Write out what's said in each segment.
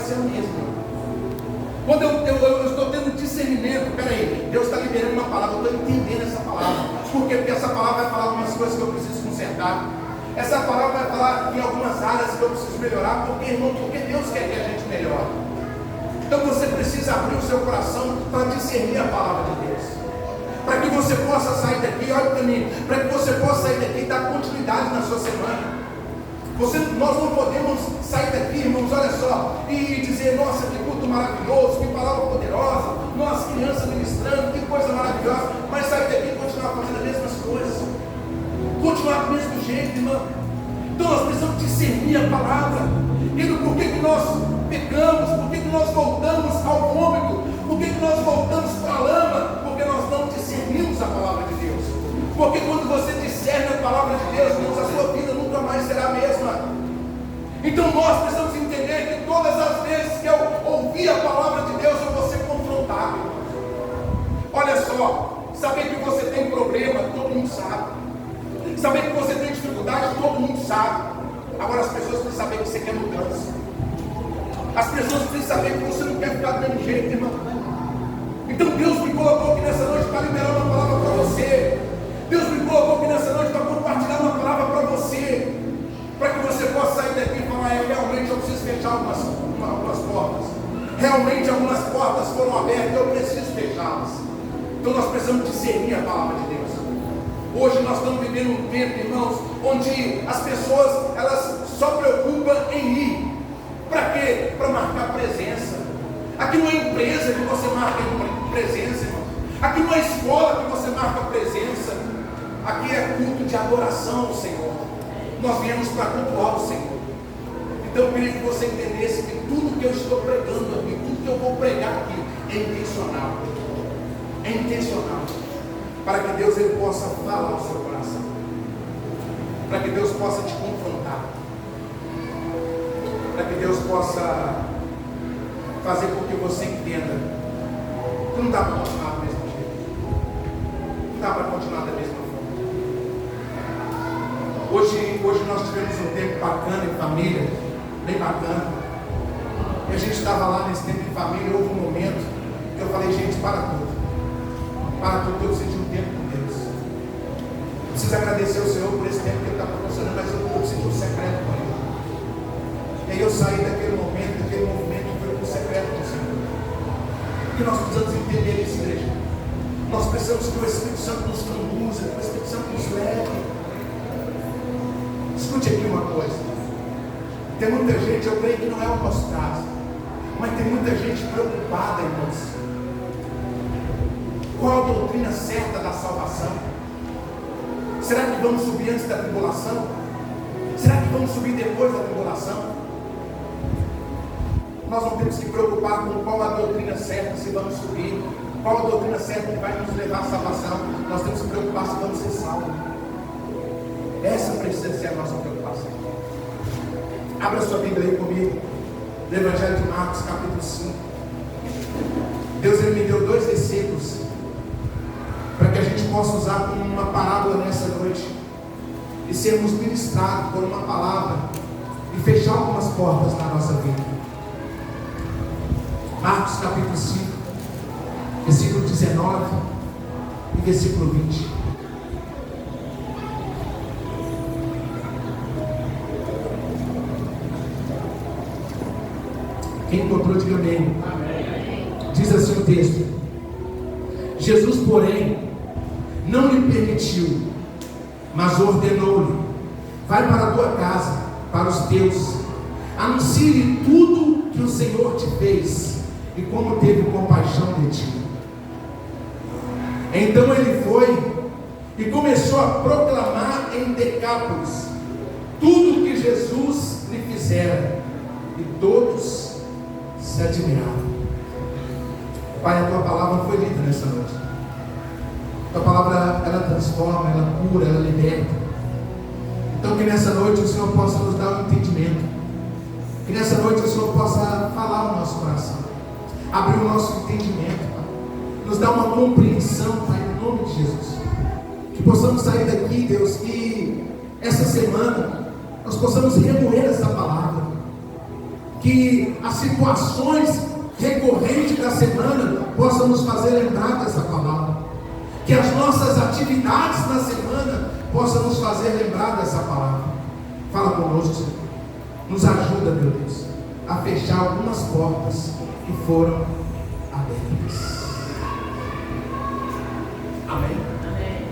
ser a mesma. Quando eu estou tendo discernimento, peraí, Deus está liberando uma palavra, eu estou entendendo essa palavra. Por quê? Porque essa palavra vai falar algumas coisas que eu preciso consertar. Essa palavra vai falar em algumas áreas que eu preciso melhorar. Porque, irmão, porque Deus quer que a gente melhore. Então você precisa abrir o seu coração para discernir a palavra de Deus. Para que você possa sair daqui, olha para mim, para que você possa sair daqui e dar continuidade na sua semana. Nós não podemos sair daqui, irmãos, olha só, e dizer, nossa, que culto maravilhoso, que palavra poderosa, nossa, criança ministrando, que coisa maravilhosa, mas sair daqui e continuar fazendo as mesmas coisas, continuar do mesmo jeito, irmão. Então nós precisamos discernir a palavra. E por que nós pecamos, por que nós voltamos ao vômito, por que nós voltamos para a lama? Porque nós não discernimos a palavra de Deus. Porque quando você discerne a palavra de Deus, irmãos, a sua vida nunca mais será a mesma. Então nós precisamos entender que todas as vezes que eu ouvir a palavra de Deus, eu vou ser confrontado. Olha só, saber que você tem problema, todo mundo sabe. Saber que você tem dificuldade, todo mundo sabe. Agora as pessoas precisam saber que você quer mudança. As pessoas precisam saber que você não quer ficar do mesmo jeito, irmão. Então Deus me colocou aqui nessa noite para liberar uma palavra para você. Deus me colocou aqui nessa noite para compartilhar uma palavra para você. Para que você possa sair daqui e falar, realmente eu preciso fechar algumas portas. Realmente algumas portas foram abertas e eu preciso fechá-las. Então nós precisamos discernir a palavra de Deus. Hoje nós estamos vivendo um tempo, irmãos, onde as pessoas, elas só preocupam em ir. Para quê? Para marcar presença. Aqui não é empresa que você marca presença, irmão. Aqui não é escola que você marca presença. Aqui é culto de adoração ao Senhor. Nós viemos para cultuar o Senhor. Então eu queria que você entendesse que tudo que eu estou pregando aqui, tudo que eu vou pregar aqui, é intencional. É intencional. Para que Deus ele possa falar ao seu coração. Para que Deus possa te confrontar. Para que Deus possa fazer com que você entenda que não dá para continuar do mesmo jeito. Não dá para continuar da mesma forma. Hoje nós tivemos um tempo bacana em família, bem bacana. E a gente estava lá nesse tempo em família, houve um momento que eu falei, gente, para tudo. Para tudo, eu preciso de um tempo com Deus. Eu preciso agradecer ao Senhor por esse tempo que Ele está proporcionando, mas eu preciso de um secreto com Ele. E aí eu saí daquele momento, daquele movimento, e fui para o secreto do Senhor. E nós precisamos entender isso, igreja. Nós precisamos que o Espírito Santo nos conduza, que o Espírito Santo nos leve. Escute aqui uma coisa. Tem muita gente, eu creio que não é o nosso caso, mas tem muita gente preocupada, irmãos. Qual a doutrina certa da salvação? Será que vamos subir antes da tribulação? Será que vamos subir depois da tribulação? Nós não temos que preocupar com qual a doutrina certa, se vamos subir, qual a doutrina certa que vai nos levar à salvação. Nós temos que preocupar se vamos ser salvos. Essa precisa ser a nossa preocupação. Abra sua Bíblia aí comigo, no Evangelho de Marcos, capítulo 5. Deus ele me deu 2 versículos para que a gente possa usar como uma parábola nessa noite e sermos ministrados por uma palavra e fechar algumas portas na nossa vida. Marcos capítulo 5, versículo 19 e versículo 20. Quem encontrou, diga amém. Diz assim o texto: Jesus, porém, não lhe permitiu, mas ordenou-lhe: vai para a tua casa, para os teus, anuncie tudo que o Senhor te fez e como teve compaixão de ti. Então ele foi e começou a proclamar em Decápolis tudo que Jesus lhe fizera, e todos se admiravam. Pai, a tua palavra foi lida nessa noite. A tua palavra, ela transforma, ela cura, ela liberta. Então que nessa noite o Senhor possa nos dar um entendimento. Que nessa noite o Senhor possa falar ao nosso coração, abrir o nosso entendimento, Pai. Nos dar uma compreensão, Pai, em nome de Jesus. Que possamos sair daqui, Deus, e essa semana nós possamos remoer essa palavra. que as situações recorrentes da semana possam nos fazer lembrar dessa palavra. Que as nossas atividades na semana possam nos fazer lembrar dessa palavra. Fala conosco, Senhor. Nos ajuda, meu Deus, a fechar algumas portas que foram abertas. Amém? Amém.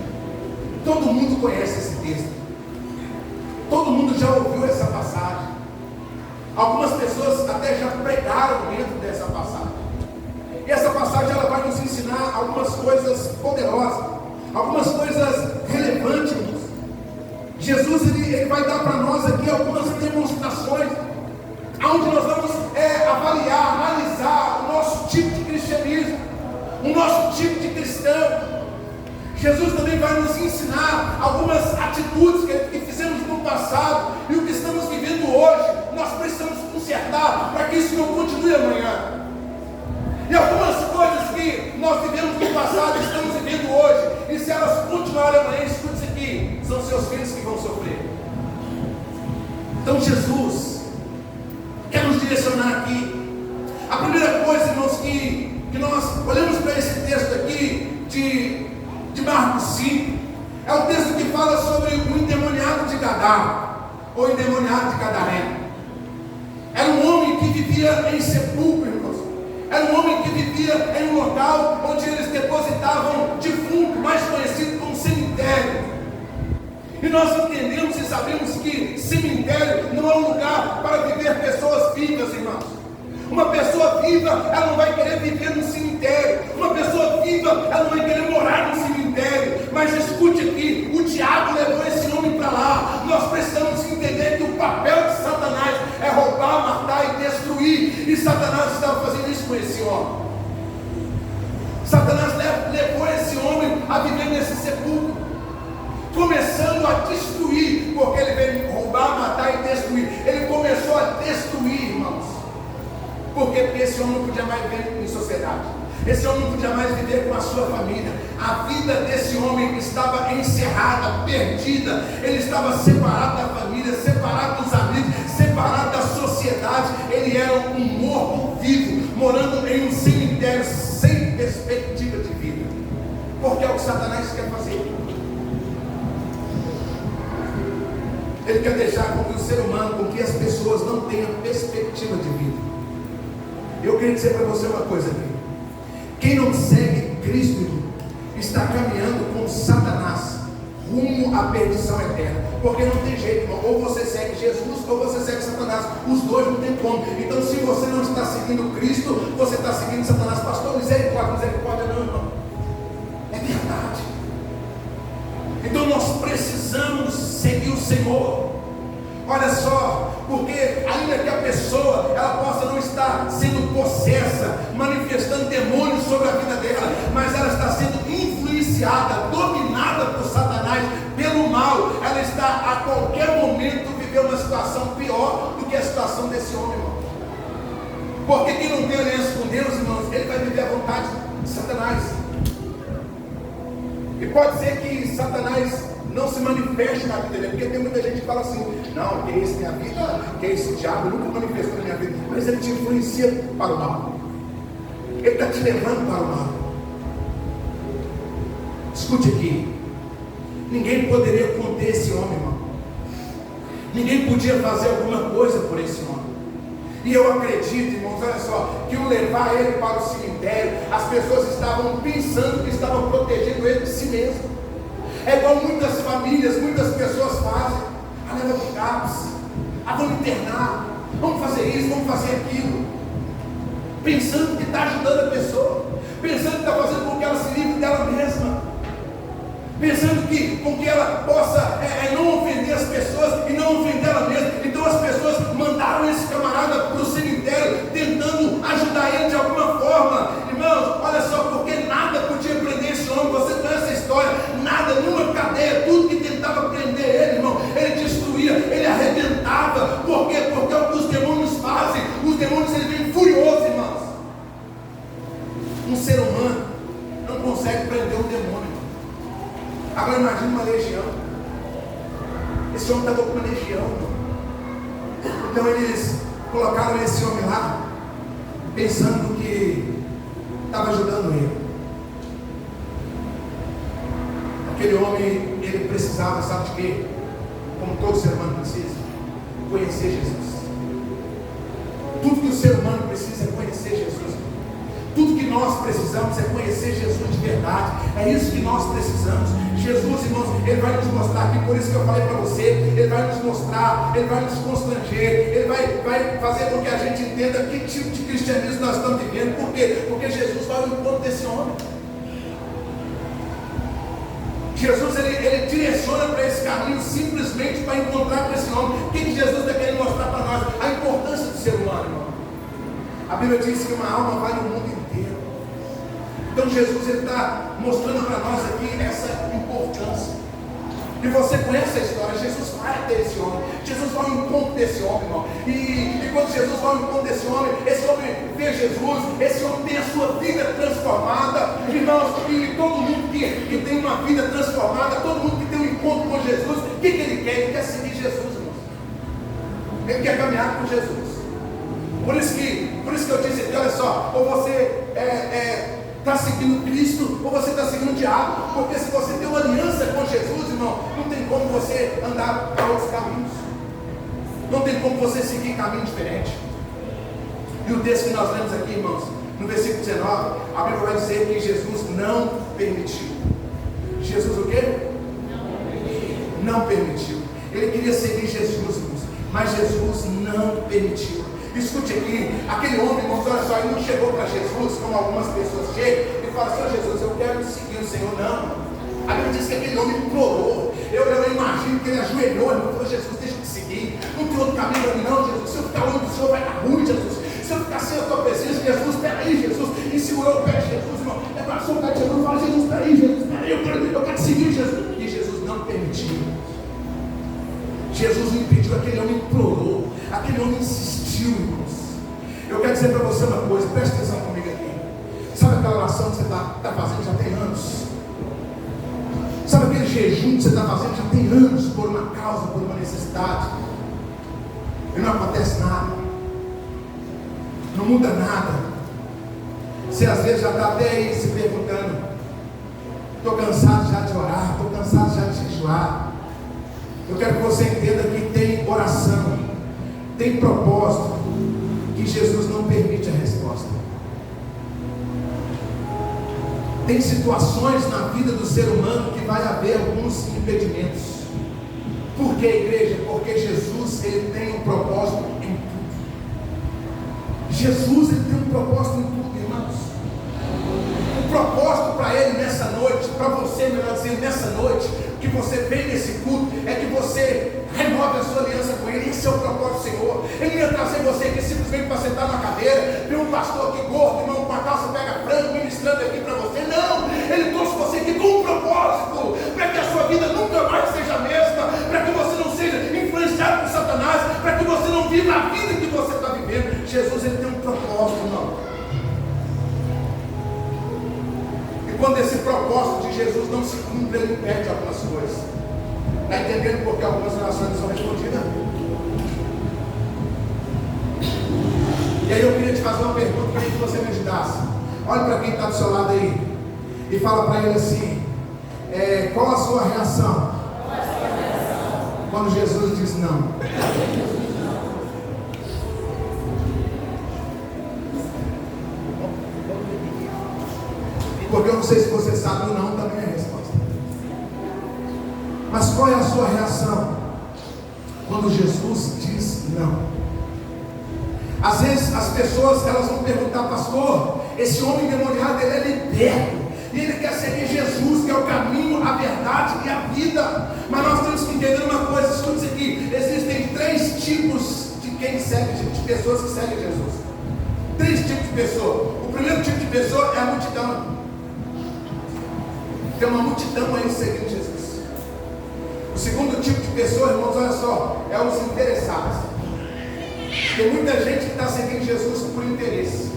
Todo mundo conhece esse texto. Todo mundo já ouviu essa passagem. Algumas pessoas até já pregaram dentro dessa passagem. E essa passagem ela vai nos ensinar algumas coisas poderosas, algumas coisas relevantes. Jesus ele vai dar para nós aqui algumas demonstrações, onde nós vamos avaliar, analisar o nosso tipo de cristianismo, o nosso tipo de cristão. Jesus também vai nos ensinar algumas atitudes que fizemos no passado e o que estamos vivendo hoje. Nós precisamos consertar para que isso não continue amanhã. E algumas coisas que nós vivemos no passado e estamos vivendo hoje, e se elas continuarem amanhã, escute isso aqui, são seus filhos que vão sofrer. Então Jesus quer nos direcionar aqui. A primeira coisa, irmãos, que nós olhamos para esse texto aqui de Marcos 5, é o texto que fala sobre o endemoniado de Gadara, ou endemoniado de Gadareno. Era um homem que vivia em sepulcro, irmãos. Era um homem que vivia em um local onde eles depositavam defunto, mais conhecido como cemitério. E nós entendemos e sabemos que cemitério não é um lugar para viver pessoas vivas, irmãos. Uma pessoa viva, ela não vai querer viver no cemitério. Uma pessoa viva, ela não vai querer morar no cemitério. Mas escute aqui, o diabo levou esse homem para lá. Nós precisamos entender que o papel de Satanás é roubar, matar e destruir. E Satanás estava fazendo isso com esse homem. Satanás levou esse homem a viver nesse sepulcro, começando a destruir, porque ele veio roubar, matar e destruir. Ele começou a destruir, irmãos. Porque esse homem não podia mais viver em sociedade. Esse homem não podia mais viver com a sua família. A vida desse homem estava encerrada, perdida. Ele estava separado da família, separado dos amigos, separado da sociedade. Ele era um morto vivo, morando em um cemitério sem perspectiva de vida. Porque é o que Satanás quer fazer. Ele quer deixar com que o ser humano, com que as pessoas não tenham perspectiva de vida. Eu queria dizer para você uma coisa aqui. Quem não segue Cristo está caminhando com Satanás rumo à perdição eterna. Porque não tem jeito, irmão. Ou você segue Jesus ou você segue Satanás. Os dois não tem como. Então, se você não está seguindo Cristo, você está seguindo Satanás. Pastor, misericórdia não, irmão. É verdade. Então nós precisamos seguir o Senhor. Olha só, porque ainda que a pessoa ela possa não estar sendo possessa, manifestando demônios sobre a vida dela, mas ela está sendo influenciada, dominada por Satanás, pelo mal. Ela está a qualquer momento vivendo uma situação pior do que a situação desse homem, irmão. Porque quem não tem aliança com Deus, irmãos, ele vai viver a vontade de Satanás. E pode ser que Satanás não se manifeste na vida dele, porque tem muita gente que fala assim: não, que esse minha vida, que esse diabo nunca manifestou na minha vida, mas ele te influencia para o mal, ele está te levando para o mal. Escute aqui, ninguém poderia conter esse homem, irmão. Ninguém podia fazer alguma coisa por esse homem. E eu acredito, irmãos, olha só, que o levar ele para o cemitério, as pessoas estavam pensando que estavam protegendo ele de si mesmo. É igual muitas famílias, muitas pessoas fazem. Leva para o CAPS, vamos internar, vamos fazer isso, vamos fazer aquilo, pensando que está ajudando a pessoa, pensando que está fazendo com que ela se livre dela mesma, pensando que com que ela possa não ofender as pessoas e não ofender ela mesma. Então as pessoas mandaram esse camarada para o cemitério, tentando ajudar ele de alguma forma. Irmãos, olha só, porque nada podia prender esse homem. Você conhece a história? Nada, nenhuma cadeia, tudo que tentava prender ele, irmão, ele destruía, ele arrebentava. Por quê? Porque é o que os demônios fazem. Os demônios, eles vêm furiosos, irmãos. Um ser humano não consegue prender um demônio. Agora imagine uma legião. Esse homem estava com uma legião. Então eles colocaram esse homem lá, pensando que estava ajudando ele. Aquele homem, ele precisava, sabe de quê? Como todo ser humano precisa, conhecer Jesus. Tudo que o ser humano precisa é conhecer Jesus. Tudo que nós precisamos é conhecer Jesus de verdade. É isso que nós precisamos. Jesus, irmãos, Ele vai nos mostrar aqui. Por isso que eu falei para você, Ele vai nos mostrar, Ele vai nos constranger, Ele vai fazer com que a gente entenda que tipo de cristianismo nós estamos vivendo. Por quê? Porque Jesus vai ao encontro desse homem. Jesus, ele direciona para esse caminho simplesmente para encontrar com esse homem. O que Jesus está querendo mostrar para nós? A importância do ser humano, irmão. A Bíblia diz que uma alma vale o mundo inteiro. Então Jesus está mostrando para nós aqui essa importância. E você conhece a história. Jesus vai até esse homem. Jesus vai ao encontro desse homem, irmão. E quando Jesus vai ao encontro desse homem vê Jesus. Esse homem tem a sua vida transformada. Irmãos, e todo mundo que tem uma vida transformada, todo mundo que tem um encontro com Jesus, o que ele quer? Ele quer seguir Jesus, irmãos. Ele quer caminhar com Jesus. Por isso que eu disse aqui, olha só, ou você está seguindo Cristo, ou você está seguindo o diabo. Porque se você tem uma aliança com Jesus, irmão, não tem como você andar para outros caminhos. Não tem como você seguir caminho diferente. E o texto que nós lemos aqui, irmãos, no versículo 19, a Bíblia vai dizer que Jesus não permitiu. Jesus o quê? Não permitiu. Ele queria seguir Jesus, irmãos, mas Jesus não permitiu. Escute aqui, aquele homem, irmãos, olha só, ele não chegou para Jesus como algumas pessoas chegam e falam: Senhor Jesus, eu quero seguir o Senhor. Não. A Bíblia diz que aquele homem implorou. Eu imagino que ele ajoelhou e falou: Jesus, deixa eu te seguir. Não tem outro caminho para mim, não, Jesus. Se eu ficar longe do Senhor, vai dar ruim, Jesus. Se eu ficar sem a tua presença, Jesus, peraí, Jesus. E segurou o pé de Jesus, irmão. Abraçou o pé de Jesus e falou: Jesus, peraí, Jesus, peraí, eu quero te seguir, Jesus. E Jesus não permitiu. Jesus não impediu, aquele homem implorou. Aquele homem insistiu, irmãos. Eu quero dizer para você uma coisa, preste atenção comigo aqui. Sabe aquela oração que você está fazendo já tem anos? Sabe aquele jejum que você está fazendo já tem anos por uma causa, por uma necessidade? E não acontece nada. Não muda nada. Você às vezes já está até aí se perguntando: estou cansado já de orar, estou cansado já de jejuar. Eu quero que você entenda que tem oração, tem propósito, que Jesus não permite a resposta. Tem situações na vida do ser humano que vai haver alguns impedimentos. Por que, igreja? Porque Jesus, ele tem um propósito em tudo. Jesus, ele tem um propósito em tudo, irmãos. O propósito para ele nessa noite, para você, melhor dizendo, nessa noite, que você vem nesse culto, é que você renove a sua aliança com Ele. Esse é o propósito do Senhor. Ele ia trazer você aqui simplesmente para sentar na cadeira, ver um pastor aqui gordo, irmão, com a calça pega frango, ministrando aqui para você. Não! Ele trouxe você aqui com um propósito, para que a sua vida nunca mais seja a mesma, para que você não seja influenciado por Satanás, para que você não viva a vida que você está vivendo. Jesus, ele tem um propósito, irmão. E quando esse propósito de Jesus não se cumpre, ele impede algumas coisas. Está entendendo por que algumas orações não são respondidas? E aí eu queria te fazer uma pergunta, queria que você me ajudasse. Olha para quem está do seu lado aí e fala para ele assim: qual a sua reação quando Jesus diz não? Porque eu não sei se você sabe ou não, também é a resposta. Mas qual é a sua reação quando Jesus diz não? Às vezes as pessoas elas vão perguntar: pastor, esse homem endemoniado, ele é liberto e ele quer seguir Jesus, que é o caminho, a verdade e a vida. Mas nós temos que entender uma coisa, escute isso aqui: existem 3 tipos de quem segue, de pessoas que seguem Jesus. 3 tipos de pessoas. O primeiro tipo de pessoa é a multidão. Tem uma multidão aí seguindo Jesus. O segundo tipo de pessoa, irmãos, olha só, é os interessados. Tem muita gente que está seguindo Jesus por interesse.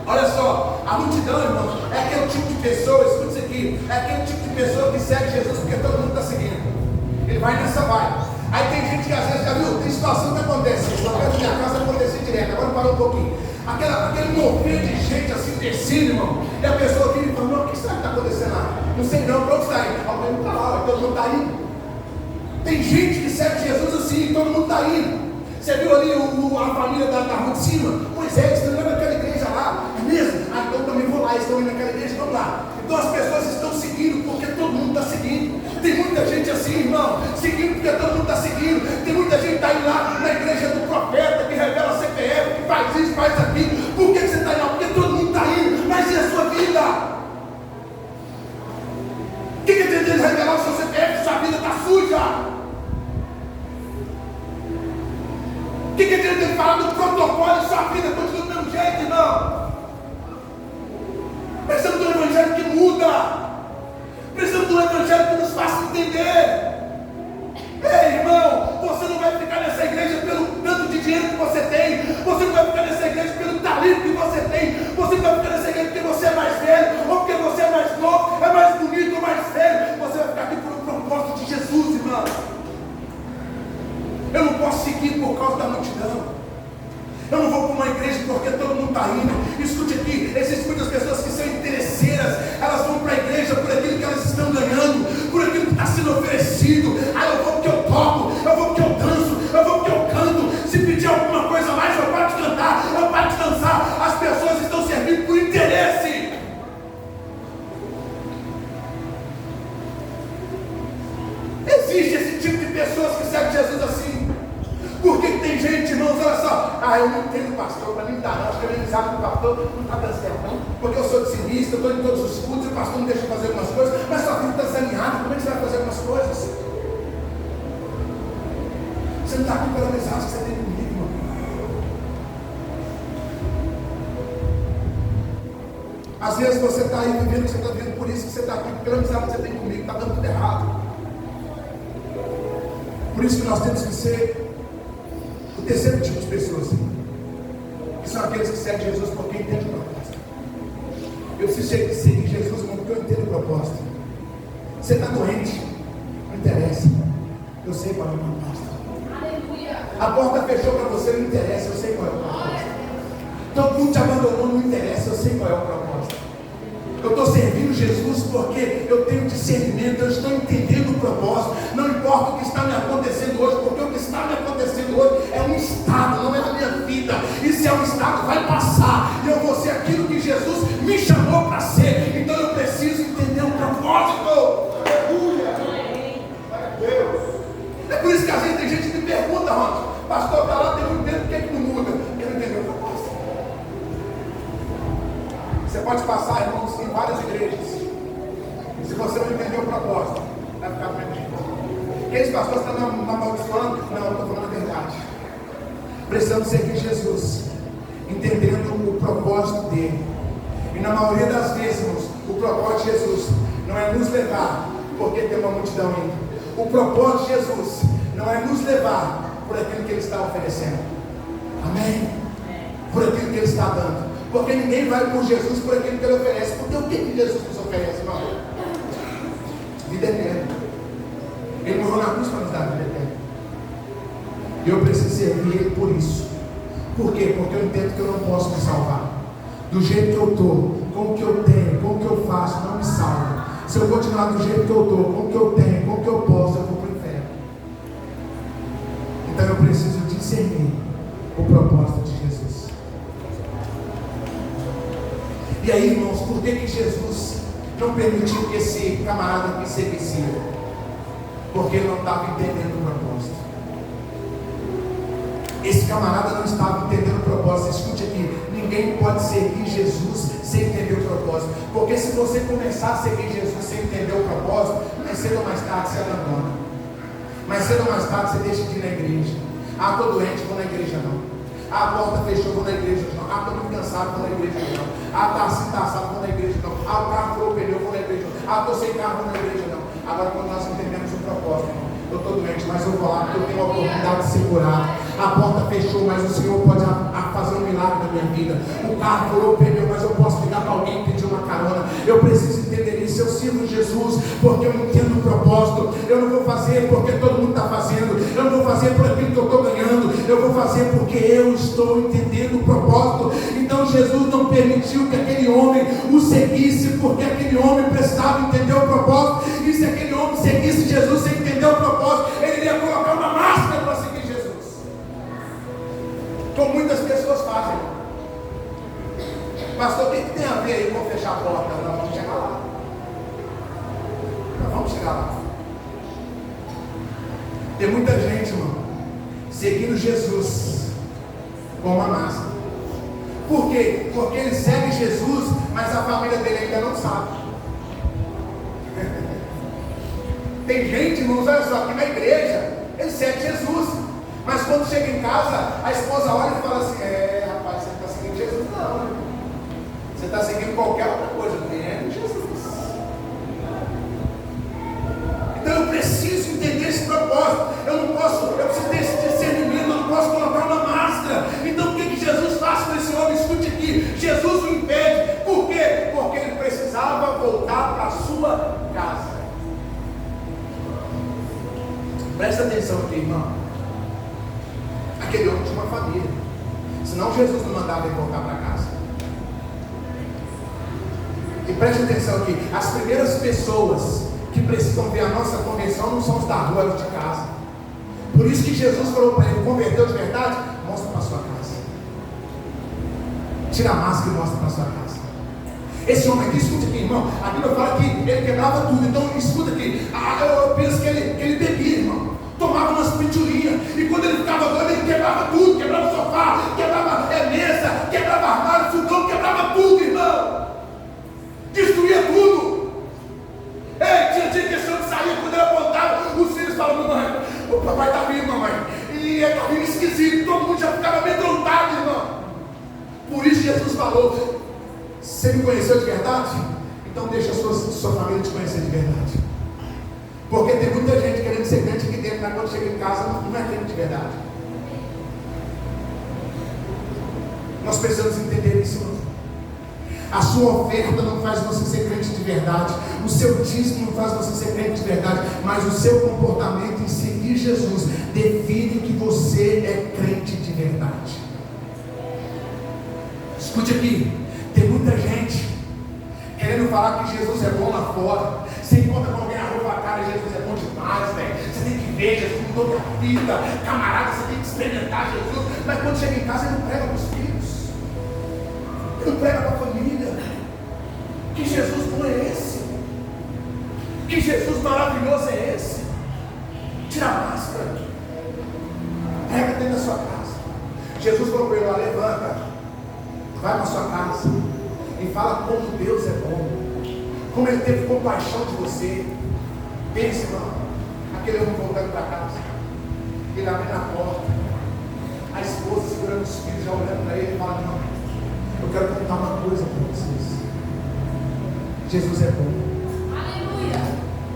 Olha só, a multidão, irmãos, é aquele tipo de pessoa, escuta isso aqui, é aquele tipo de pessoa que segue Jesus porque todo mundo está seguindo. Ele vai nessa vai. Aí tem gente que às vezes, já viu, tem situação que acontece. Na minha casa aconteceu direta. Agora parou um pouquinho. Aquele mover de gente assim descendo, irmão. E a pessoa vira e fala: não, o que será que está acontecendo lá? Não sei não, para onde está indo? Alguém está lá, todo mundo está indo. Tem gente que segue Jesus assim, todo mundo está indo. Você viu ali a família da rua de cima? Moisés, estão indo naquela igreja lá, é mesmo? Ah, então eu também vou lá, estão indo naquela igreja, vamos lá. Então as pessoas estão seguindo porque todo mundo está seguindo. Tem muita gente assim, irmão, seguindo porque todo mundo está seguindo. Tem muita gente que está indo lá na igreja do profeta, que revela CPF, que faz isso, faz aquilo. Por que você está indo lá? Porque todo mundo está indo, mas e a sua vida? O que tem de revelar o seu CPF? Sua vida está suja. O que tem de falar do protocolo e sua vida continua do mesmo jeito, irmão? Precisamos de um evangelho que muda. Precisamos de um evangelho que nos faça entender. Ei, irmão, você não vai ficar nessa igreja pelo tanto de dinheiro que você tem. Você não vai ficar nessa igreja pelo talento que você tem. Você não vai ficar nessa igreja porque você é mais velho, ou porque você é mais novo, é mais bonito ou mais sério. Você vai ficar aqui por um propósito de Jesus, irmão. Eu não posso seguir por causa da multidão. Eu não vou para uma igreja porque todo mundo está indo. Escute aqui, existem muitas pessoas que são interesseiras. Elas vão para a igreja por aquilo que elas estão ganhando, por aquilo que está sendo oferecido. Ah, eu vou porque eu toco, eu vou porque eu danço, eu vou porque eu canto. Se pedir alguma coisa a mais, eu paro de cantar, eu paro de dançar. As pessoas estão servindo por interesse. Existe esse tipo de pessoas que seguem Jesus assim. Porque tem gente, irmãos, olha só. Ah, eu não entendo o pastor, para mim não dá não. Acho que a minha amizade com o pastor não está dando certo não. Porque eu sou dizimista, eu estou em todos os cultos, e o pastor não deixa eu fazer algumas coisas, mas sua vida está desalinhada, como é que você vai fazer algumas coisas? Você não está aqui pela amizade que você tem comigo, irmão. Às vezes você está aí vivendo o que você está vivendo, por isso que você está aqui, pela amizade que você tem comigo, está dando tudo errado. Por isso que nós temos que ser o terceiro tipo de pessoas, que são aqueles que seguem Jesus porque entendem o propósito. Eu preciso seguir Jesus porque eu entendo o propósito. Você está doente, não interessa, eu sei qual é o propósito. A porta fechou para você, não interessa, eu sei qual é o propósito. Todo mundo te abandonou, não interessa, eu sei qual é o propósito. Eu estou servindo Jesus porque eu tenho discernimento, eu estou entendendo o propósito. Não importa o que está me acontecendo hoje, porque o que está me acontecendo hoje é um estado, não é da minha vida. E se é um estado, vai passar. E eu vou ser aquilo que Jesus me chamou para ser. Então eu preciso entender o propósito. Aleluia! Deus. É por isso que às vezes tem gente que me pergunta, pastor, está lá, tem muito tempo, por que não muda? Eu não entendi o propósito. Você pode passar, irmãos, em várias igrejas. Se você não entender o propósito, vai ficar perdido. Aqueles pastores estão amaldiçoando? Não, eu estou falando a verdade. Precisamos seguir Jesus, entendendo o propósito dele. E na maioria das vezes, irmãos, o propósito de Jesus não é nos levar porque tem uma multidão indo. O propósito de Jesus não é nos levar por aquilo que ele está oferecendo. Amém? Por aquilo que ele está dando. Porque ninguém vai por Jesus por aquilo que ele oferece. Porque o que Jesus nos oferece, irmão? Vida eterna. Ele morreu na cruz para nos dar vida eterna. E eu preciso servir ele por isso. Por quê? Porque eu entendo que eu não posso me salvar. Do jeito que eu estou, com o que eu tenho, com o que eu faço, não me salva. Se eu continuar do jeito que eu estou, com o que eu tenho, com o que eu posso, eu vou para o inferno. Então eu preciso discernir o propósito de Jesus. E aí, irmãos, por que Jesus não permitiu que esse camarada aqui seguisse? Porque ele não estava entendendo o propósito. Esse camarada não estava entendendo o propósito. Escute aqui, ninguém pode seguir Jesus sem entender o propósito. Porque se você começar a seguir Jesus sem entender o propósito, mais cedo ou mais tarde você abandona. Mais cedo ou mais tarde você deixa de ir na igreja. Ah, estou doente, vou na igreja não. Ah, a porta fechou, vou na igreja não. Ah, estou muito cansado, vou na igreja não. Ah, está assim, está assado, vou na igreja não. Ah, o carro furou o pneu, vou na igreja não. Ah, estou sem carro, vou na igreja não. Agora quando nós entendemos o propósito, irmão, eu estou doente, mas eu vou lá porque eu tenho a oportunidade de ser curado. A porta fechou, mas o Senhor pode fazer um milagre na minha vida. O carro furou o pneu, mas eu posso ligar para alguém e pedir uma carona. Eu preciso entender isso. Eu sirvo Jesus porque eu entendo o propósito. Eu não vou fazer porque todo mundo está fazendo. Eu não vou fazer por aquilo que eu estou ganhando. Eu vou fazer porque eu estou entendendo o propósito. Então Jesus não permitiu que aquele homem o seguisse, porque aquele homem precisava entender o propósito. E se aquele homem seguisse Jesus sem entender o propósito, ele iria colocar uma máscara para seguir Jesus, como muitas pessoas fazem. Pastor, o que tem a ver aí com fechar a porta? Nós vamos chegar lá. Nós vamos chegar lá. Tem muita gente, irmão, seguindo Jesus com uma máscara. Por quê? Porque ele segue Jesus, mas a família dele ainda não sabe. Tem gente, irmãos, olha só, aqui na igreja, ele segue Jesus, mas quando chega em casa, a esposa olha e fala assim: rapaz, você não está seguindo Jesus? Não, né? Você está seguindo qualquer outra coisa, menos Jesus. Então eu preciso entender esse propósito. Eu preciso ter esse discernimento, eu não posso colocar uma máscara. Então o que Jesus faz com esse homem? Escute aqui, Jesus o impede. Por quê? Porque ele precisava voltar para a sua casa. Presta atenção aqui, irmão. Aquele homem tinha uma família, senão Jesus não mandava ele voltar para casa. E preste atenção aqui, as primeiras pessoas que precisam ver a nossa conversão não são os da rua, os de casa. Por isso que Jesus falou para ele: converteu de verdade? Mostra para a sua casa. Tira a máscara e mostra para a sua casa. Esse homem aqui, escuta aqui, irmão, a Bíblia fala que ele quebrava tudo. Então escuta aqui, eu penso que ele bebia, irmão, tomava umas pitulinhas, e quando ele ficava doido, ele quebrava tudo, quebrava o sofá, quebrava mesa, quebrava armário, fogão, quebrava tudo, irmão, destruía tudo. Ei, tinha questão de sair, quando ele apontava, os filhos falavam: mamãe, o papai está vindo, mamãe, e ele está vindo esquisito, todo mundo já ficava amedrontado, irmão. Por isso Jesus falou: você me conheceu de verdade? Então deixa a sua família te conhecer de verdade. Porque tem muita gente querendo ser crente aqui dentro, mas quando chega em casa não é crente de verdade. Nós precisamos entender isso, irmão. A sua oferta não faz você ser crente de verdade, o seu dízimo não faz você ser crente de verdade, mas o seu comportamento em seguir Jesus define que você é crente de verdade. Escute aqui, tem muita gente querendo falar que Jesus é bom lá fora. Você encontra com alguém na rua, cara, Jesus é bom demais, velho. Você tem que ver, Jesus mudou minha vida, camarada, você tem que experimentar Jesus. Mas quando chega em casa, ele não prega para os filhos, ele não prega para a família. Que Jesus bom é esse? Que Jesus maravilhoso é esse? Tira a máscara, prega dentro da sua casa. Jesus falou para ele: levanta, vai para a sua casa e fala como Deus é bom, como Ele teve compaixão de você. Pense, irmão, aquele homem voltando para casa, ele abre na porta, a esposa segurando os filhos, já olhando para ele e fala: não, eu quero contar uma coisa para vocês. Jesus é bom. Aleluia.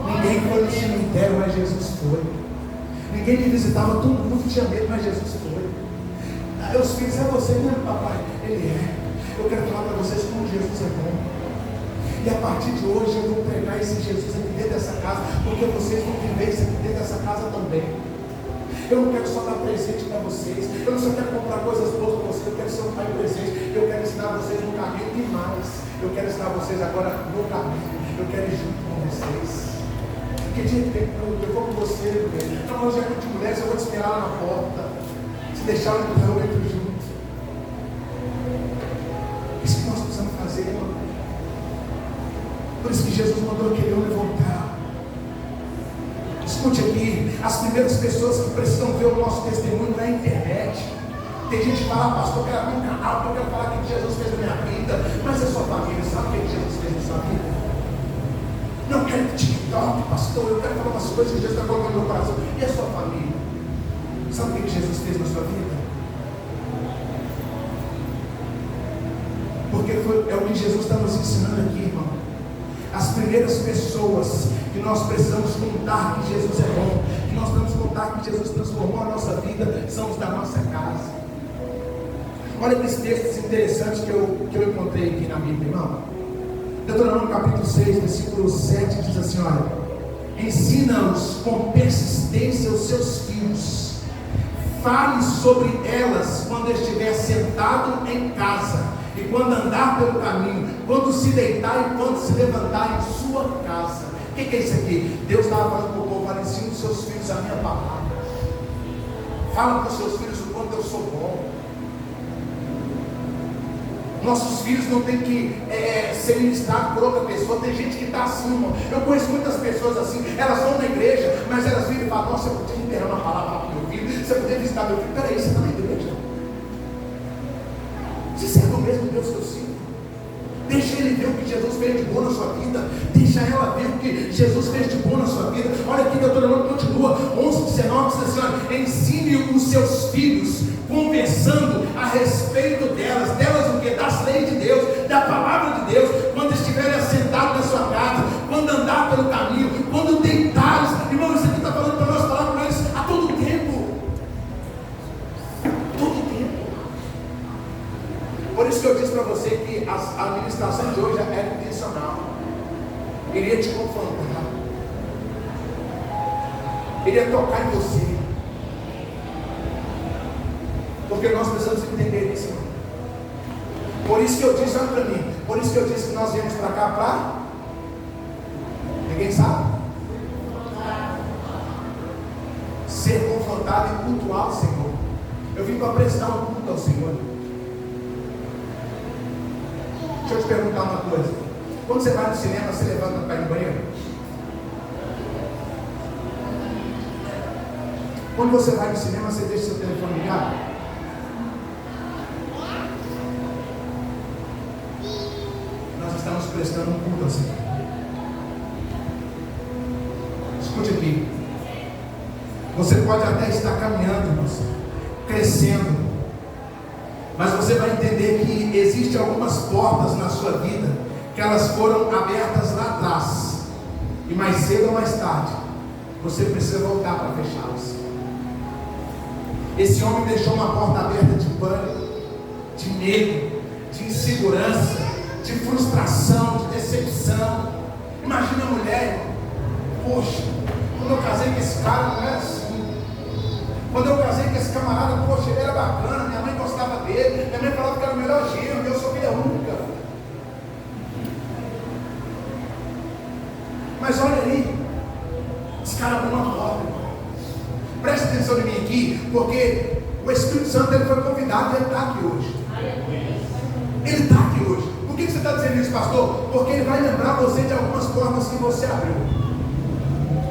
Ninguém foi no cemitério, mas Jesus foi. Ninguém me visitava, todo mundo tinha medo, mas Jesus foi. Os filhos: é você mesmo, papai? Ele é. Eu quero falar para vocês como Jesus é bom. E a partir de hoje eu vou pregar esse Jesus aqui dentro dessa casa, porque vocês vão viver isso aqui dentro dessa casa também. Eu não quero só dar presente para vocês, eu não só quero comprar coisas boas para vocês, eu quero ser um pai presente, eu quero ensinar vocês no caminho e mais. Eu quero ensinar vocês agora no caminho, eu quero ir junto com vocês. Que dia que tem culto, eu vou com você, mulher. Então hoje é culto de mulheres, eu vou te esperar lá na porta. Se deixar o então eu entro junto. Isso que nós precisamos fazer, irmão. Por isso que Jesus mandou aquele homem voltar. Escute aqui, as primeiras pessoas que precisam ver o nosso testemunho na internet. Tem gente que fala: pastor, eu quero abrir um canal, porque eu quero falar o que Jesus fez na minha vida. Mas a sua família sabe o que Jesus fez na sua vida? Não quero TikTok, pastor, eu quero falar umas coisas que Jesus está colocando no meu coração. E a sua família? Sabe o que Jesus fez na sua vida? Porque é o que Jesus está nos ensinando aqui, irmão. As primeiras pessoas que nós precisamos contar que Jesus é bom, que nós precisamos contar que Jesus transformou a nossa vida, são os da nossa casa. Olha que esse texto interessante que eu encontrei aqui na Bíblia, irmão. Deuteronômio capítulo 6, versículo 7 diz assim: olha, ensina-os com persistência os seus filhos, fale sobre elas quando estiver sentado em casa, e quando andar pelo caminho, quando se deitar e quando se levantar em sua casa. O que é isso aqui? Deus estava falando para o povo: olha, ensina os seus filhos a minha palavra. Fala para os seus filhos o quanto eu sou bom. Nossos filhos não tem que ser ministrados por outra pessoa. Tem gente que está assim, irmão. Eu conheço muitas pessoas assim, elas vão na igreja, mas elas viram e falam: nossa, eu podia liberar uma palavra para o meu filho, você podia visitar meu filho. Peraí, você está na igreja? Você serve o mesmo Deus que eu sirvo? Deixa ele ver o que Jesus fez de bom na sua vida. Deixa ela ver o que Jesus fez de bom na sua vida. Olha aqui, Deuteronômio continua, 11:19, diz assim: olha, ensine os seus filhos, conversando a respeito delas o que? Das leis de Deus, da palavra de Deus, quando estiverem assentados na sua casa, quando andar pelo caminho, quando deitares. Irmão, isso aqui está falando para nós falar com eles a todo tempo. Todo tempo. Por isso que eu disse para você que a administração de hoje é intencional. Iria te confrontar, iria tocar em você, porque nós precisamos entender isso, irmão. Por isso que eu disse, olha para mim, por isso que eu disse que nós viemos para cá para... Ninguém sabe? Ser confrontado e cultuar o Senhor. Eu vim para prestar um culto ao Senhor. Deixa eu te perguntar uma coisa: quando você vai no cinema, você levanta para ir no banheiro? Quando você vai no cinema, você deixa seu telefone ligado? Nós estamos prestando um culto ao Senhor. Escute aqui. Você pode até estar caminhando, irmãos, crescendo, mas você vai entender que existem algumas portas na sua vida que elas foram abertas lá atrás, e mais cedo ou mais tarde você precisa voltar para fechá-las. Esse homem deixou uma porta aberta de pânico, de medo, de insegurança, de frustração, de decepção. Imagina a mulher, irmão. Poxa, quando eu casei com esse cara não era assim. Quando eu casei com esse camarada, poxa, ele era bacana, minha mãe gostava dele, minha mãe falava que era o melhor gênero, eu sou filha única. Mas olha aí, esse cara abriu uma porta, irmão. Preste atenção em mim aqui, porque o Espírito Santo ele foi convidado e ele está aqui hoje. Ele está aqui hoje. Por que você está dizendo isso, pastor? Porque ele vai lembrar você de algumas portas que você abriu.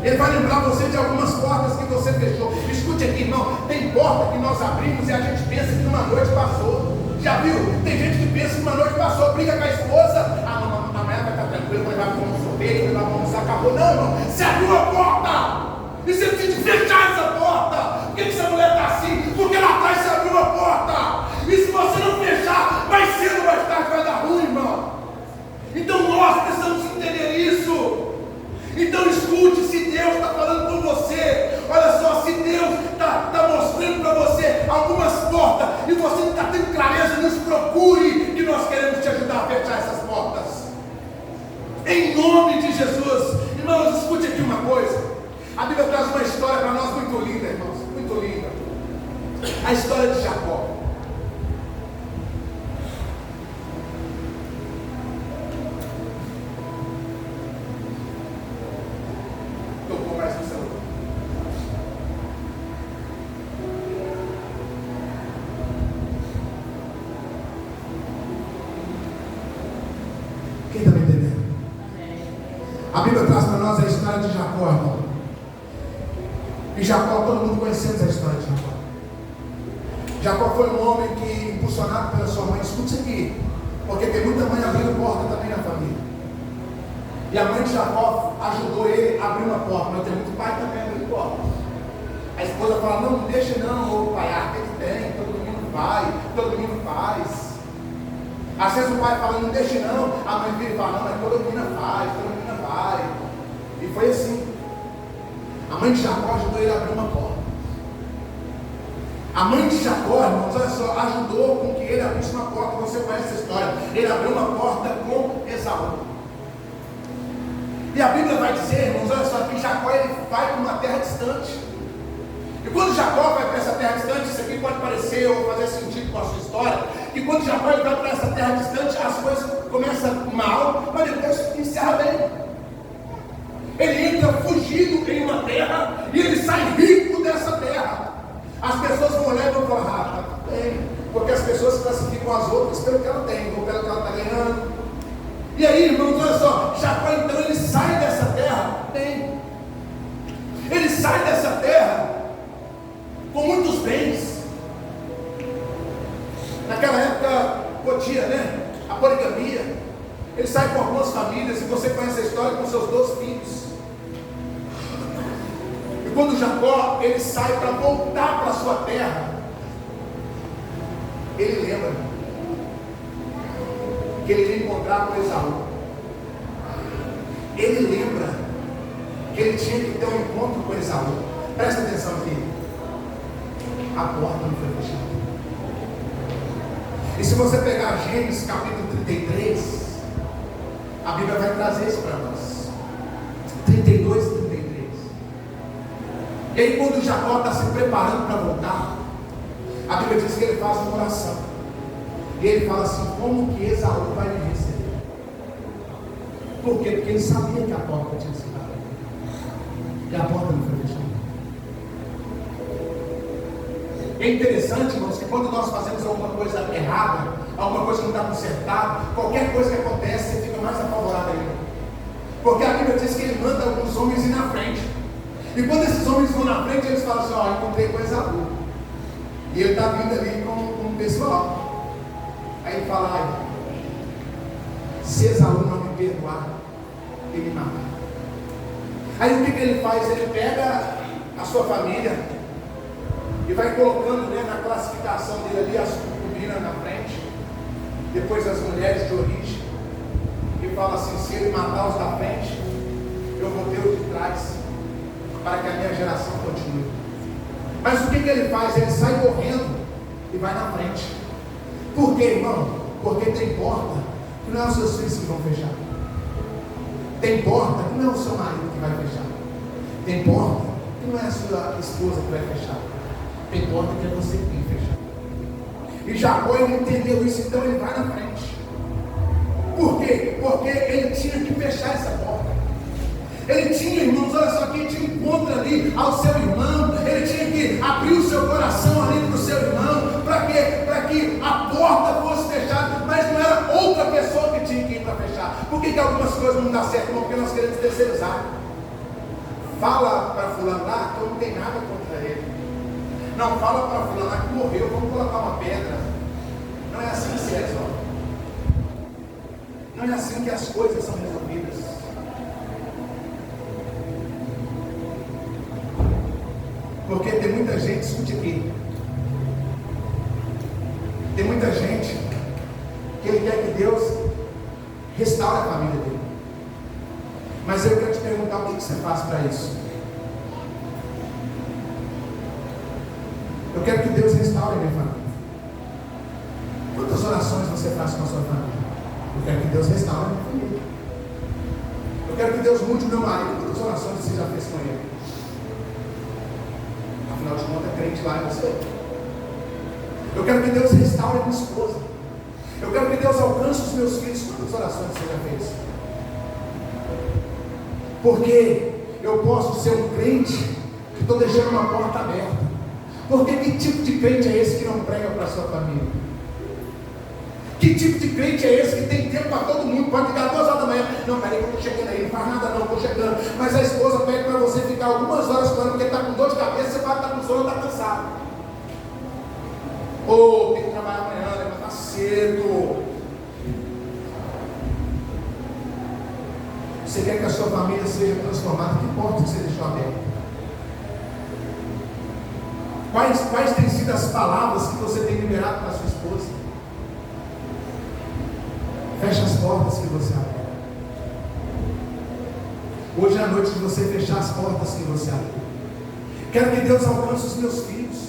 Ele vai lembrar você de algumas portas que você fechou. Escute aqui, irmão. Tem porta que nós abrimos e a gente pensa que uma noite passou. Já viu? Tem gente que pensa que uma noite passou, briga com a esposa. Ah, não, amanhã vai estar tranquilo, vai levar para um sorvete, vai levar para almoçar, acabou. Não, irmão. Você abriu a porta. E você precisa fechar essa porta. Por que essa mulher está assim? Porque lá atrás você abriu a porta. E se você não fechar, mais cedo ou mais tarde vai dar ruim, irmão. Então nós precisamos entender isso. Então escute, se Deus está falando com você, olha só, se Deus está mostrando para você algumas portas e você não está tendo clareza, nos procure, que nós queremos te ajudar a fechar essas portas. Em nome de Jesus. Irmãos, escute aqui uma coisa. A Bíblia traz uma história para nós muito linda, irmãos, muito linda. A história de Jacó. Tocou mais no celular. Quem está me entendendo? A Bíblia traz para nós a história de Jacó, irmão. E Jacó, todo mundo conhecemos a história de Jacó. Jacó foi um homem que, impulsionado pela sua mãe, escute isso aqui, porque tem muita mãe abrindo porta também na família. E a mãe de Jacó ajudou ele a abrir uma porta, mas tem muito pai também abrindo porta. A esposa fala: não deixa não, ô pai, tem, todo menino vai, todo menino faz. Às vezes o pai fala: não deixa não, a mãe vira e fala: não, mas toda menina faz, toda menina vai. E foi assim. A mãe de Jacó ajudou ele a abrir uma porta. A mãe de Jacó, irmãos, olha só, ajudou com que ele abrisse uma porta. Você conhece essa história. Ele abriu uma porta com Esaú. E a Bíblia vai dizer, irmãos, olha só, que Jacó ele vai para uma terra distante. E quando Jacó vai para essa terra distante, isso aqui pode parecer ou fazer sentido com a sua história, que quando Jacó vai para essa terra distante, as coisas começam mal, mas depois encerra bem. Ele entra fugido em uma terra e ele sai rico dessa terra. As pessoas vão olhar e vão falar, tudo bem, porque as pessoas classificam as outras pelo que ela tem, ou pelo que ela está ganhando. E aí, irmãos, olha só, Jacó então ele sai dessa terra bem. Ele sai dessa terra com muitos bens. Naquela época podia, né? A poligamia. Ele sai com algumas famílias, e você conhece a história, com seus 12 filhos. E quando Jacó ele sai para voltar para a sua terra, ele lembra que ele ia encontrar com Esaú. Ele lembra que ele tinha que ter um encontro com Esaú. Presta atenção aqui. A porta não foi fechada. E se você pegar Gênesis capítulo 33, a Bíblia vai trazer isso para nós. 32 e 33. E aí quando Jacó está se preparando para voltar, a Bíblia diz que ele faz uma oração. E ele fala assim, como que Esaú vai me receber? Por quê? Porque ele sabia que a porta tinha sido aberta. E a porta não foi fechada. É interessante, irmãos, que quando nós fazemos alguma coisa errada, alguma coisa que não está consertada, qualquer coisa que acontece, você fica mais apavorado ainda. Porque a Bíblia diz que ele manda alguns homens ir na frente. E quando esses homens vão na frente, eles falam assim, ó, encontrei com Esaú. E ele está vindo ali com o pessoal. Aí ele fala, ai, se Esaú não me perdoar, ele me mata. Aí o que ele faz? Ele pega a sua família e vai colocando, né, na classificação dele ali as concubinas na frente, depois as mulheres de origem, e fala assim, se ele matar os da frente, eu vou ter os de trás, para que a minha geração continue. Mas o que ele faz? Ele sai correndo e vai na frente. Por quê, irmão? Porque tem porta que não é os seus filhos que vão fechar. Tem porta que não é o seu marido que vai fechar. Tem porta que não é a sua esposa que vai fechar. Tem porta que é você que tem que fechar. E Jacó ele entendeu isso, então ele vai na frente. Por quê? Porque ele tinha que fechar essa porta. Ele tinha, irmãos, olha só, quem te encontra ali ao seu irmão, ele tinha que abrir o seu coração ali para o seu irmão, para quê? Para que a porta fosse fechada, mas não era outra pessoa que tinha que ir para fechar. Por que algumas coisas não dão certo, irmão? Porque nós queremos terceirizar. Fala para fulano lá que eu não tenho nada contra ele. Não, fala para fulano lá que morreu, vamos colocar uma pedra. Não é assim que se resolve. Não é assim que as coisas são resolvidas. Porque tem muita gente, escute aqui, tem muita gente que ele quer que Deus restaure a família dele. Mas eu quero te perguntar, o que você faz para isso? Eu quero que Deus restaure a minha família. Quantas orações você faz com a sua família? Eu quero que Deus restaure a minha família. Eu quero que Deus mude o meu marido. Quantas orações você já fez com ele? Afinal de contas, crente lá é você. Eu quero que Deus restaure a minha esposa. Eu quero que Deus alcance os meus filhos. Quantas orações você já fez? Porque eu posso ser um crente que estou deixando uma porta aberta. Porque que tipo de crente é esse que não prega para a sua família? Que tipo de crente é esse que tem tempo para todo mundo? Pode ligar 2 horas da manhã. Não, peraí que eu estou chegando aí, não faz nada não, estou chegando. Mas a esposa pede para você ficar algumas horas com ela, porque está com dor de cabeça, você vai estar com sono, está cansado. Ou tem que trabalhar amanhã, levantar cedo. Você quer que a sua família seja transformada? Que porta que você deixou aberta? Quais têm sido as palavras que você tem liberado para a sua esposa? Fecha as portas que você abre. Hoje é a noite de você fechar as portas que você abre. Quero que Deus alcance os meus filhos.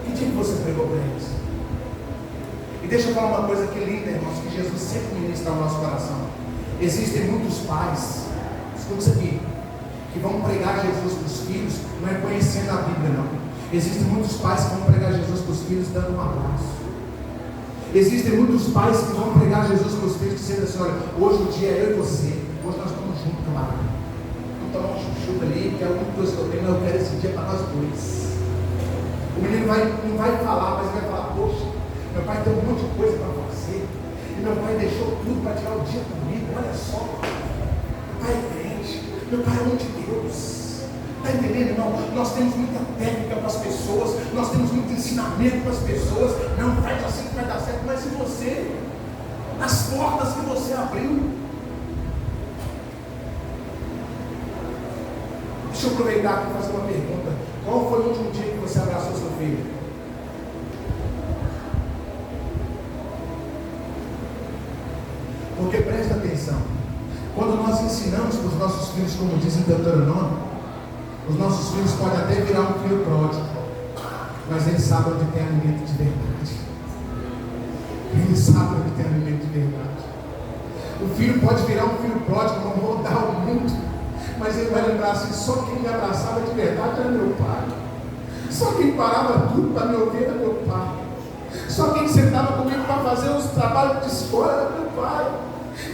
Que dia que você pregou para eles? E deixa eu falar uma coisa que linda, irmãos, que Jesus sempre ministra ao nosso coração. Existem muitos pais, escuta isso aqui, que vão pregar Jesus para os filhos, não é conhecendo a Bíblia, não. Existem muitos pais que vão pregar Jesus para os filhos dando um abraço. Existem muitos pais que vão pregar Jesus para os filhos dizendo assim: olha, hoje o dia é eu e você, hoje nós estamos juntos, camarada. Vamos tomar um chuchu ali, que é a única coisa que eu tenho, mas eu quero esse dia para nós dois. O menino não vai falar, mas vai falar: poxa, meu pai tem um monte de coisa para fazer, e meu pai deixou tudo para tirar o dia comigo, olha só. Meu pai é crente, meu pai é homem de Deus. Está entendendo, irmão? Nós temos muita técnica para as pessoas, nós temos muito ensinamento para as pessoas. Não, faz assim que vai dar certo. Mas se você, as portas que você abriu. Deixa eu aproveitar aqui e fazer uma pergunta. Qual foi o último dia que você abraçou seu filho? Porque presta atenção, quando nós ensinamos para os nossos filhos, como diz em Deuteronômio, os nossos filhos podem até virar um filho pródigo, mas eles sabem onde tem alimento de verdade. Eles sabem onde tem alimento de verdade. O filho pode virar um filho pródigo, não rodar o mundo, mas ele vai lembrar assim: só quem me abraçava de verdade era meu pai. Só quem parava tudo para me ouvir era meu pai. Só quem sentava comigo para fazer os trabalhos de escola era meu pai.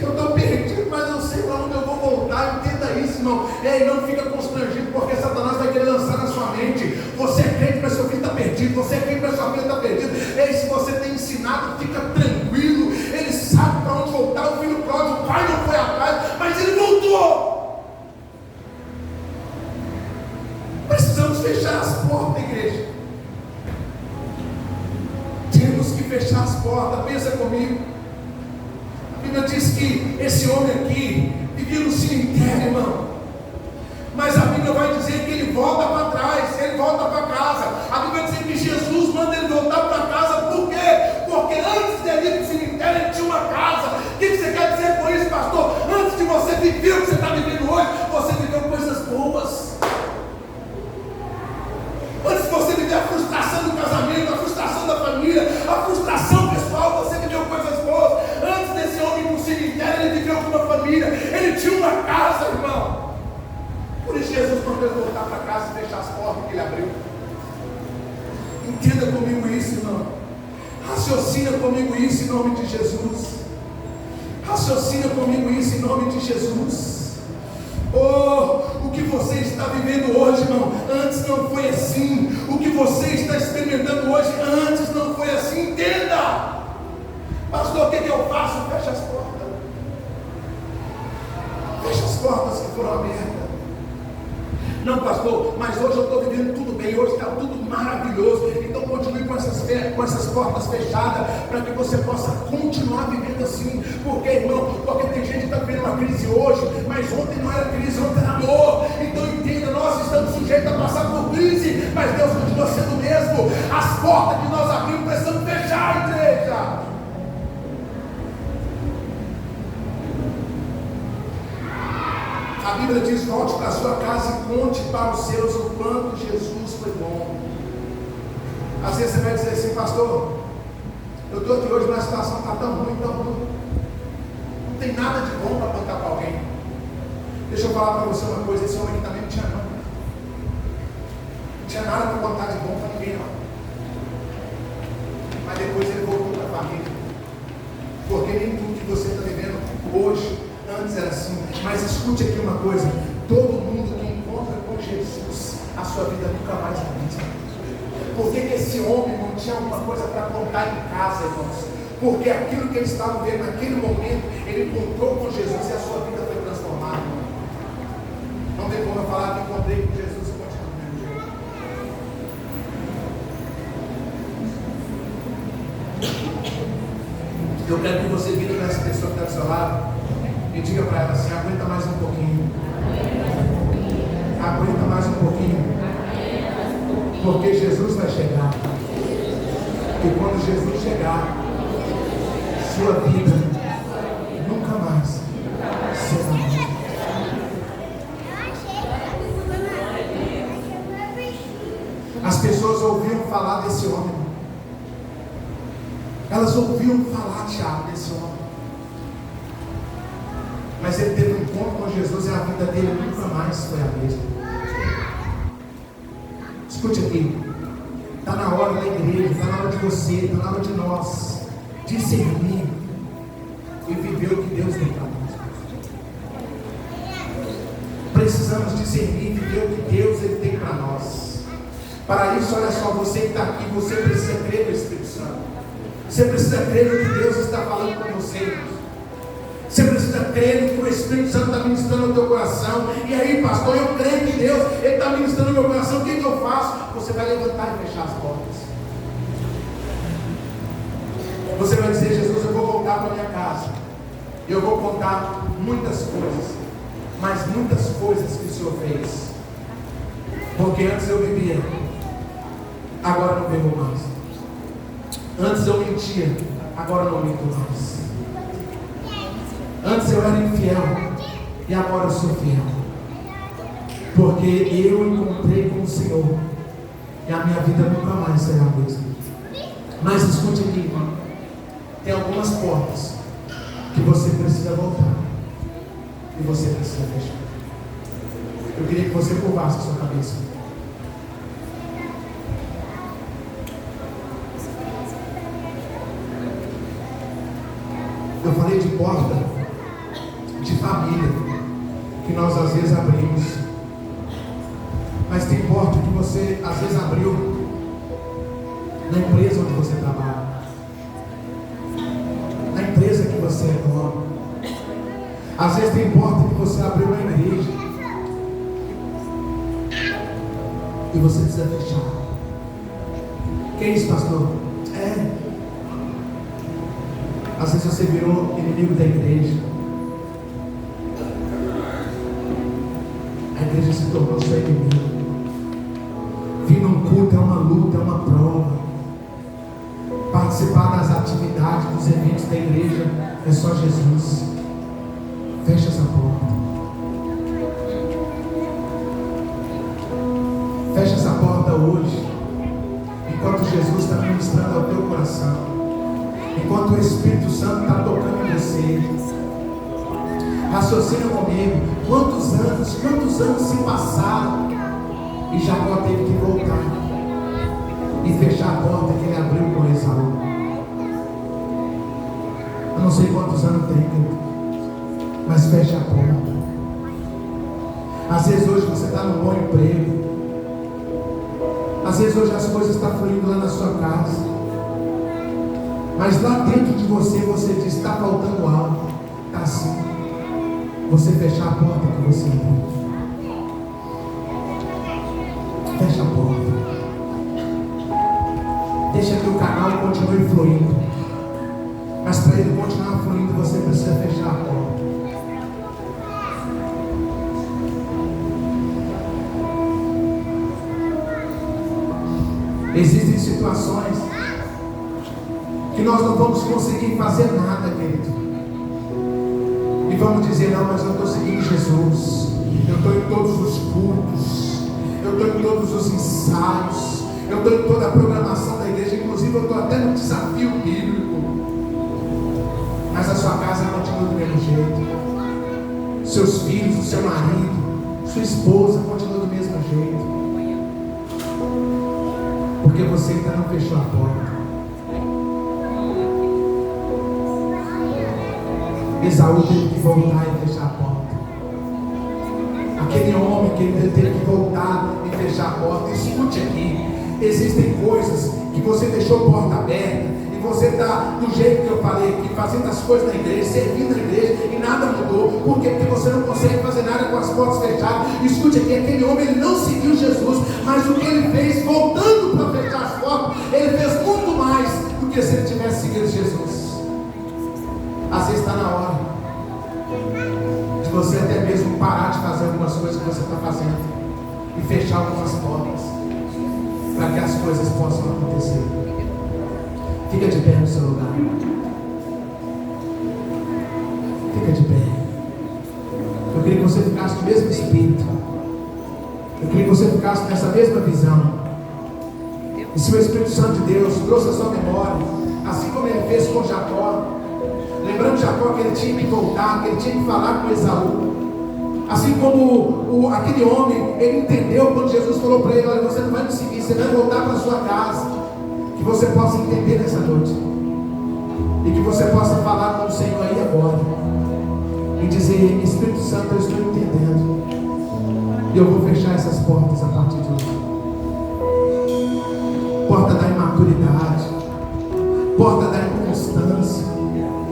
Eu estou perdido, mas eu sei para onde eu vou voltar. Entenda isso, irmão. Ei, não fica constrangido, porque Satanás vai querer lançar na sua mente: você é crente, mas seu filho está perdido. Você é crente, mas sua filha está perdida. Ei, se você tem ensinado, fica tranquilo. Ele sabe para onde voltar. O filho pródigo, o pai não foi atrás, mas ele voltou. Precisamos fechar as portas, igreja. Temos que fechar as portas. Pensa comigo. A Bíblia diz que esse homem aqui vivia no cemitério, irmão. Mas a Bíblia vai dizer que ele volta para trás, ele volta para casa. A Bíblia vai dizer que Jesus manda ele voltar para casa. Por quê? Porque antes de ele ir para o cemitério, ele tinha uma casa. O que você quer dizer com isso, pastor? Antes de você viver o que você está vivendo hoje, você viveu coisas boas. Antes de você viver a frustração do casamento, a frustração da família, a frustração pessoal, você viveu coisas boas. Antes desse homem ir para o cemitério, ele viveu com uma família, ele tinha uma casa, irmão. Por isso Jesus mandou ele voltar para casa e fechar as portas que ele abriu. Entenda comigo isso, irmão. Raciocina comigo isso em nome de Jesus. Raciocina comigo isso em nome de Jesus. Oh, o que você está vivendo hoje, irmão, antes não foi assim. O que você está experimentando hoje, antes não foi assim. Entenda. Pastor, o que eu faço? Fecha as portas. Fecha as portas que foram abertas. Não, pastor, mas hoje eu estou vivendo tudo bem, hoje está tudo maravilhoso. Então continue com essas portas fechadas, para que você possa continuar vivendo assim. Porque, irmão, porque tem gente que está vivendo uma crise hoje, mas ontem não era crise, ontem era amor. Então entenda, nós estamos sujeitos a passar por crise, mas Deus continua sendo o mesmo. As portas que nós abrimos precisamos fechar, igreja. A Bíblia diz: volte para a sua casa e conte para os seus o quanto Jesus foi bom. Às vezes você vai dizer assim: pastor, eu estou aqui hoje, mas a situação está tão ruim, tão ruim. Não tem nada de bom para contar para alguém. Deixa eu falar para você uma coisa: esse homem aqui também não tinha não. Não tinha nada para contar de bom para ninguém, não. Mas depois ele voltou para a família. Porque nem tudo que você está vivendo hoje antes era assim. Mas escute aqui uma coisa: todo mundo que encontra com Jesus, a sua vida nunca mais é a mesma. Por que esse homem não tinha alguma coisa para contar em casa, irmãos? Porque aquilo que ele estava vendo naquele momento, ele encontrou com Jesus e a sua vida foi transformada. Não tem como eu falar que encontrei com Jesus e continuo do mesmo jeito. Eu quero que você vire para essa pessoa que está do seu lado e diga para ela assim: aguenta mais um pouquinho. Aguenta mais um pouquinho. Porque Jesus vai chegar. E quando Jesus chegar, sua vida nunca mais será. As pessoas ouviram falar desse homem. Elas ouviram falar, Tiago, desse homem. Mas ele teve um encontro encontro com Jesus e a vida dele nunca mais foi a mesma. Escute aqui. Está na hora da igreja, está na hora de você, está na hora de nós discernir e viver o que Deus tem para nós. Precisamos discernir e viver o que Deus ele tem para nós. Para isso, olha só, você que está aqui, você precisa crer no Espírito Santo. Você precisa crer no que Deus está falando com você. Você precisa crer no que o Espírito Santo está ministrando no teu coração. E aí, pastor, eu creio que Deus está ministrando no meu coração. O que eu faço? Você vai levantar e fechar as portas. Você vai dizer: Jesus, eu vou voltar para minha casa. Eu vou contar muitas coisas, mas muitas coisas que o Senhor fez. Porque antes eu vivia, agora não vivo mais. Antes eu mentia, agora não minto mais. Antes eu era infiel e agora eu sou fiel. Porque eu encontrei com o Senhor e a minha vida nunca mais será a mesma. Mas escute aqui, irmão. Tem algumas portas que você precisa voltar e você precisa fechar. Eu queria que você curvasse a sua cabeça. Eu falei de porta de família que nós às vezes abrimos, mas tem porta que você às vezes abriu na empresa onde você trabalha, na empresa que você é dono. Às vezes tem porta que você abriu na igreja e você precisa fechar. Que é isso, pastor? Às vezes você virou inimigo da igreja. A igreja se tornou seu inimigo. Vir num culto é uma luta, é uma prova. Participar das atividades, dos eventos da igreja é só Jesus. Fecha essa porta. Fecha essa porta hoje, enquanto Jesus está ministrando ao teu coração. Enquanto o Espírito Santo está tocando em você. Raciocina comigo. Quantos anos se passaram e Jacó teve que voltar e fechar a porta que ele abriu com Esaú. Eu não sei quantos anos tem, mas fecha a porta. Às vezes hoje você está num bom emprego. Às vezes hoje as coisas estão fluindo lá na sua casa. Mas lá dentro de você diz: está faltando algo. Está assim. Você fechar a porta que você abriu. Fecha a porta. Deixa que o canal continue fluindo. Mas para ele continuar fluindo, você precisa fechar a porta. Existem situações que nós não vamos conseguir fazer nada, querido. E vamos dizer: não, mas eu estou seguindo Jesus. Eu estou em todos os cultos. Eu estou em todos os ensaios. Eu estou em toda a programação da igreja. Inclusive eu estou até no desafio bíblico. Mas a sua casa continua do mesmo jeito. Seus filhos, o seu marido, sua esposa continua do mesmo jeito. Porque você ainda não fechou a porta. Esaú teve que voltar e fechar a porta. Aquele homem que ele teve que voltar e fechar a porta. Escute aqui. Existem coisas que você deixou a porta aberta e você está do jeito que eu falei aqui, fazendo as coisas na igreja, servindo na igreja e nada mudou. Por quê? Porque você não consegue fazer nada com as portas fechadas. Escute aqui, aquele homem ele não seguiu Jesus, mas o que ele fez, voltando para fechar as portas, ele fez muito mais do que se ele tivesse seguido Jesus. Às vezes está na hora de você até mesmo parar de fazer algumas coisas que você está fazendo e fechar algumas portas para que as coisas possam acontecer. Fica de pé no seu lugar. Fica de pé. Eu queria que você ficasse no mesmo espírito. Eu queria que você ficasse nessa mesma visão. E se o Espírito Santo de Deus trouxe a sua memória, assim como ele fez com Jacó, lembrando Jacó que ele tinha que voltar, que ele tinha que falar com Esaú, Assim como aquele homem, ele entendeu quando Jesus falou para ele: olha, você não vai me seguir, você vai voltar para sua casa. Que você possa entender nessa noite, e que você possa falar com o Senhor aí agora, e dizer: Espírito Santo, eu estou entendendo, e eu vou fechar essas portas a partir de hoje. Porta da imaturidade, porta da